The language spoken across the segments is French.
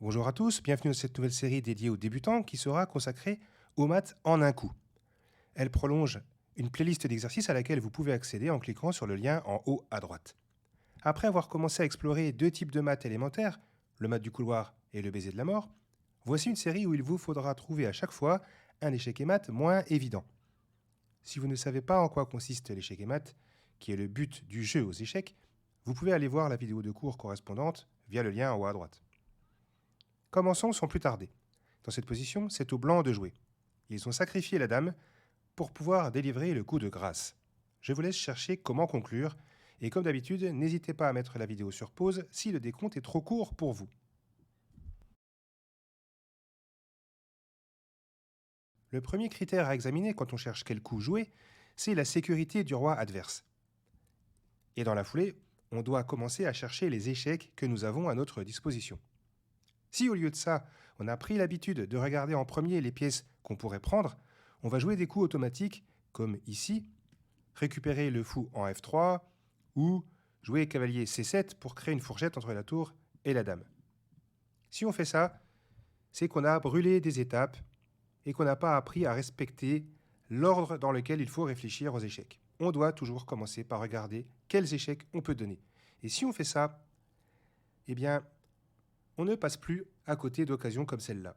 Bonjour à tous, bienvenue dans cette nouvelle série dédiée aux débutants qui sera consacrée aux maths en un coup. Elle prolonge une playlist d'exercices à laquelle vous pouvez accéder en cliquant sur le lien en haut à droite. Après avoir commencé à explorer deux types de maths élémentaires, le maths du couloir et le baiser de la mort, voici une série où il vous faudra trouver à chaque fois un échec et maths moins évident. Si vous ne savez pas en quoi consiste l'échec et maths, qui est le but du jeu aux échecs, vous pouvez aller voir la vidéo de cours correspondante via le lien en haut à droite. Commençons sans plus tarder. Dans cette position, c'est aux blancs de jouer. Ils ont sacrifié la dame pour pouvoir délivrer le coup de grâce. Je vous laisse chercher comment conclure, et comme d'habitude, n'hésitez pas à mettre la vidéo sur pause si le décompte est trop court pour vous. Le premier critère à examiner quand on cherche quel coup jouer, c'est la sécurité du roi adverse. Et dans la foulée, on doit commencer à chercher les échecs que nous avons à notre disposition. Si au lieu de ça, on a pris l'habitude de regarder en premier les pièces qu'on pourrait prendre, on va jouer des coups automatiques comme ici, récupérer le fou en F3 ou jouer cavalier C7 pour créer une fourchette entre la tour et la dame. Si on fait ça, c'est qu'on a brûlé des étapes et qu'on n'a pas appris à respecter l'ordre dans lequel il faut réfléchir aux échecs. On doit toujours commencer par regarder quels échecs on peut donner. Et si on fait ça, eh bien, on ne passe plus à côté d'occasions comme celle-là.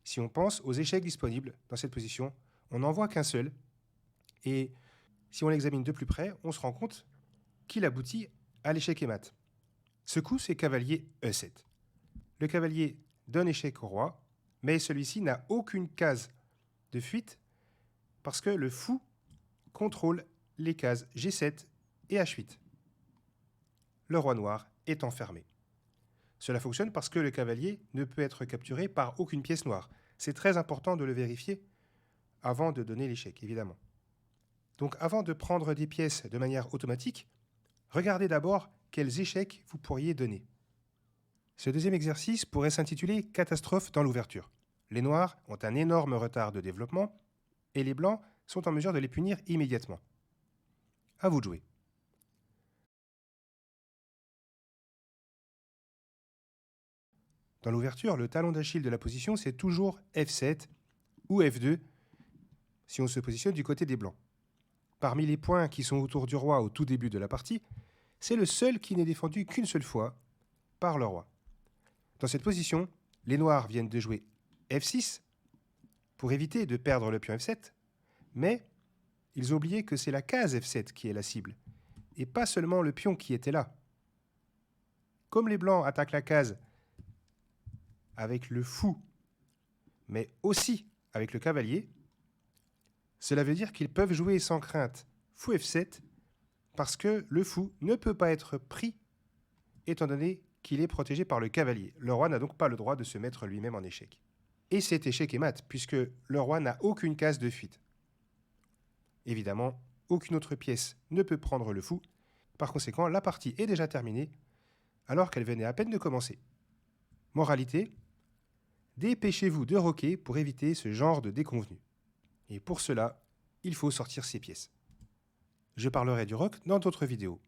Si on pense aux échecs disponibles dans cette position, on n'en voit qu'un seul, et si on l'examine de plus près, on se rend compte qu'il aboutit à l'échec et mat. Ce coup, c'est cavalier E7. Le cavalier donne échec au roi, mais celui-ci n'a aucune case de fuite parce que le fou contrôle les cases G7 et H8. Le roi noir est enfermé. Cela fonctionne parce que le cavalier ne peut être capturé par aucune pièce noire. C'est très important de le vérifier avant de donner l'échec, évidemment. Donc avant de prendre des pièces de manière automatique, regardez d'abord quels échecs vous pourriez donner. Ce deuxième exercice pourrait s'intituler « Catastrophe dans l'ouverture ». Les noirs ont un énorme retard de développement et les blancs sont en mesure de les punir immédiatement. À vous de jouer. Dans l'ouverture, le talon d'Achille de la position, c'est toujours F7 ou F2 si on se positionne du côté des blancs. Parmi les points qui sont autour du roi au tout début de la partie, c'est le seul qui n'est défendu qu'une seule fois par le roi. Dans cette position, les noirs viennent de jouer F6 pour éviter de perdre le pion F7, mais ils ont oublié que c'est la case F7 qui est la cible, et pas seulement le pion qui était là. Comme les blancs attaquent la case avec le fou, mais aussi avec le cavalier, cela veut dire qu'ils peuvent jouer sans crainte fou F7 parce que le fou ne peut pas être pris étant donné qu'il est protégé par le cavalier. Le roi n'a donc pas le droit de se mettre lui-même en échec. Et c'est échec et mat, puisque le roi n'a aucune case de fuite. Évidemment, aucune autre pièce ne peut prendre le fou. Par conséquent, la partie est déjà terminée, alors qu'elle venait à peine de commencer. Moralité, dépêchez-vous de roquer pour éviter ce genre de déconvenu. Et pour cela, il faut sortir ses pièces. Je parlerai du rock dans d'autres vidéos.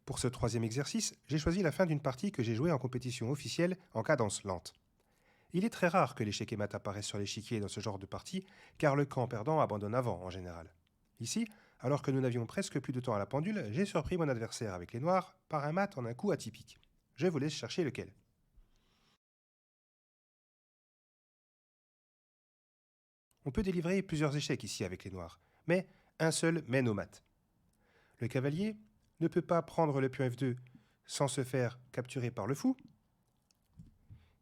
Pour ce troisième exercice, j'ai choisi la fin d'une partie que j'ai jouée en compétition officielle en cadence lente. Il est très rare que l'échec et mat apparaissent sur l'échiquier dans ce genre de partie, car le camp perdant abandonne avant en général. Ici, alors que nous n'avions presque plus de temps à la pendule, j'ai surpris mon adversaire avec les noirs par un mat en un coup atypique. Je vous laisse chercher lequel. On peut délivrer plusieurs échecs ici avec les noirs, mais un seul mène au mat. Le cavalier ne peut pas prendre le pion F2 sans se faire capturer par le fou,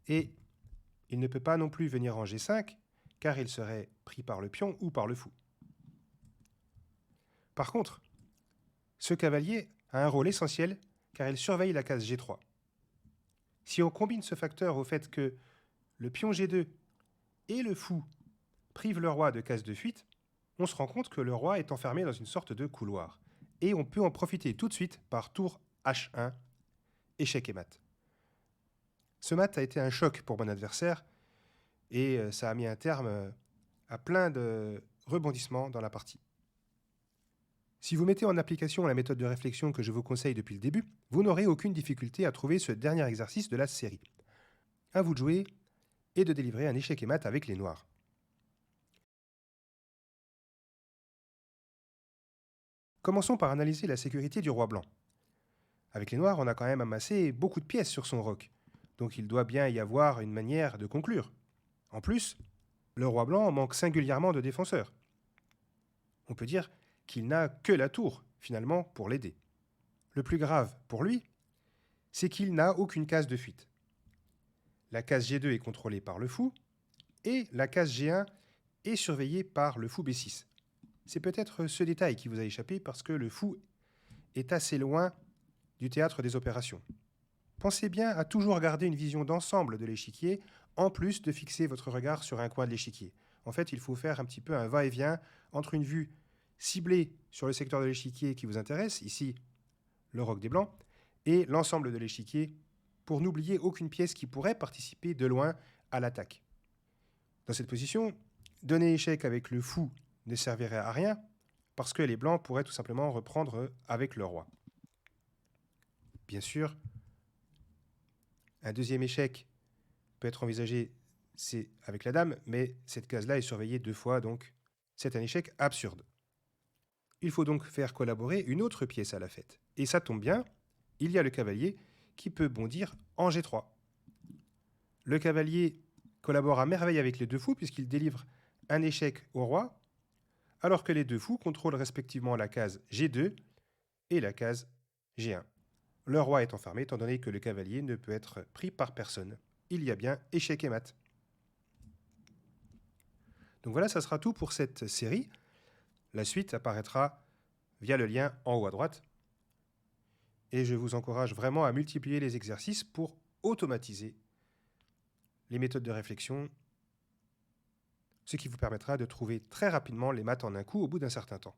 et il ne peut pas non plus venir en G5, car il serait pris par le pion ou par le fou. Par contre, ce cavalier a un rôle essentiel, car il surveille la case G3. Si on combine ce facteur au fait que le pion G2 et le fou privent le roi de case de fuite, on se rend compte que le roi est enfermé dans une sorte de couloir. Et on peut en profiter tout de suite par tour H1, échec et mat. Ce mat a été un choc pour mon adversaire et ça a mis un terme à plein de rebondissements dans la partie. Si vous mettez en application la méthode de réflexion que je vous conseille depuis le début, vous n'aurez aucune difficulté à trouver ce dernier exercice de la série. À vous de jouer et de délivrer un échec et mat avec les noirs. Commençons par analyser la sécurité du roi blanc. Avec les noirs, on a quand même amassé beaucoup de pièces sur son roc, donc il doit bien y avoir une manière de conclure. En plus, le roi blanc manque singulièrement de défenseurs. On peut dire qu'il n'a que la tour, finalement, pour l'aider. Le plus grave pour lui, c'est qu'il n'a aucune case de fuite. La case G2 est contrôlée par le fou, et la case G1 est surveillée par le fou B6. C'est peut-être ce détail qui vous a échappé parce que le fou est assez loin du théâtre des opérations. Pensez bien à toujours garder une vision d'ensemble de l'échiquier, en plus de fixer votre regard sur un coin de l'échiquier. En fait, il faut faire un petit peu un va-et-vient entre une vue ciblée sur le secteur de l'échiquier qui vous intéresse, ici le roc des Blancs, et l'ensemble de l'échiquier pour n'oublier aucune pièce qui pourrait participer de loin à l'attaque. Dans cette position, donner échec avec le fou ne servirait à rien parce que les Blancs pourraient tout simplement reprendre avec le roi. Bien sûr, un deuxième échec peut être envisagé, c'est avec la dame, mais cette case-là est surveillée 2 fois, donc c'est un échec absurde. Il faut donc faire collaborer une autre pièce à la fête. Et ça tombe bien, il y a le cavalier qui peut bondir en G3. Le cavalier collabore à merveille avec les deux fous puisqu'il délivre un échec au roi, alors que les deux fous contrôlent respectivement la case G2 et la case G1. Le roi est enfermé étant donné que le cavalier ne peut être pris par personne. Il y a bien échec et mat. Donc voilà, ça sera tout pour cette série. La suite apparaîtra via le lien en haut à droite. Et je vous encourage vraiment à multiplier les exercices pour automatiser les méthodes de réflexion, ce qui vous permettra de trouver très rapidement les maths en un coup au bout d'un certain temps.